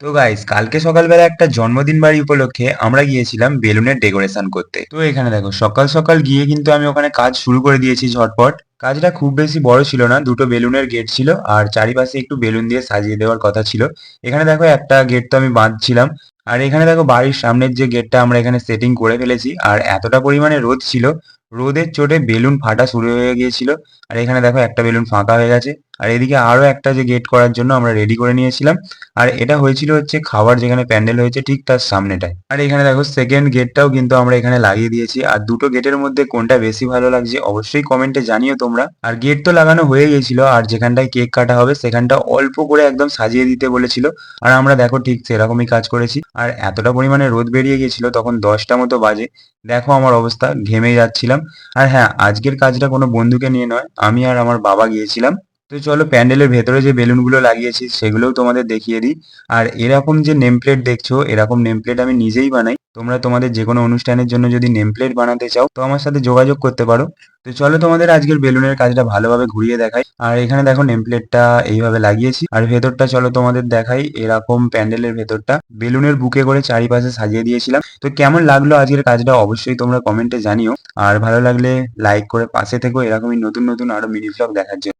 তো গাইস, কালকে সকালবেলা একটা জন্মদিন বাড়ি উপলক্ষে আমরা গিয়েছিলাম বেলুনের ডেকোরেশন করতে। তো এখানে দেখো, সকাল সকাল গিয়ে কিন্তু আমি ওখানে কাজ শুরু করে দিয়েছি ঝটপট। কাজটা খুব বেশি বড় ছিল না, দুটো বেলুনের গেট ছিল আর চারিপাশে একটু বেলুন দিয়ে সাজিয়ে দেওয়ার কথা ছিল। এখানে দেখো একটা গেট তো আমি বাঁধছিলাম। আর এখানে দেখো বাড়ির সামনের যে গেটটা আমরা এখানে সেটিং করে ফেলেছি, আর এতটা পরিমাণে রোদ ছিল, রোদের চোটে বেলুন ফাটা শুরু হয়ে গিয়েছিল। আর এখানে দেখো একটা বেলুন ফাঁকা হয়ে গেছে। আর এদিকে আরো একটা যে গেট করার জন্য আমরা রেডি করে নিয়েছিলাম। আর এটা হয়েছিল হচ্ছে খাবার যেখানে প্যান্ডেল হয়েছে ঠিক তার সামনেটায়। আর এখানে দেখো সেকেন্ড গেটটাও কিন্তু আমরা এখানে লাগিয়ে দিয়েছি। আর দুটো গেটের মধ্যে কোনটা বেশি ভালো লাগছে অবশ্যই কমেন্টে জানিও তোমরা। আর গেট তো লাগানো হয়ে গেছিল, আর যেখানটায় কেক কাটা হবে সেখানটা অল্প করে একদম সাজিয়ে দিতে বলেছিল। আর আমরা দেখো ঠিক সেরকমই কাজ করেছি। আর এতটা পরিমাণে রোদ বেরিয়ে গেছিল, তখন 10টা মতো বাজে। দেখো আমার অবস্থা, ঘেমে যাচ্ছিলাম। আর হ্যাঁ, আজকের কাজটা কোনো বন্ধুকে নিয়ে নয়, আমি আর আমার বাবা গিয়েছিলাম। তো চলো প্যান্ডেলের ভেতরে যে বেলুনগুলো লাগিয়েছি সেগুলোও তোমাদের দেখিয়ে দিই। আর এরকম যে নেম প্লেট দেখছো, এরকম নেম প্লেট আমি নিজেই বানাই। তোমরা তোমাদের যে কোনো অনুষ্ঠানের জন্য যদি নেম প্লেট বানাতে চাও তো আমার সাথে যোগাযোগ করতে পারো। তো চলো তোমাদের আজকের বেলুনের কাজটা ভালোভাবে ঘুরিয়ে দেখাই। আর এখানে দেখো নেম প্লেটটা এইভাবে লাগিয়েছি, আর ভেতরটা চলো তোমাদের দেখাই। এরকম প্যান্ডেলের ভেতরটা বেলুনের বুকে করে চারিপাশে সাজিয়ে দিয়েছিলাম। তো কেমন লাগলো আজকের কাজটা অবশ্যই তোমরা কমেন্টে জানিও। আর ভালো লাগলে লাইক করে পাশে থেকো এরকমই নতুন নতুন আরো মিনি ভ্লগ দেখার জন্য।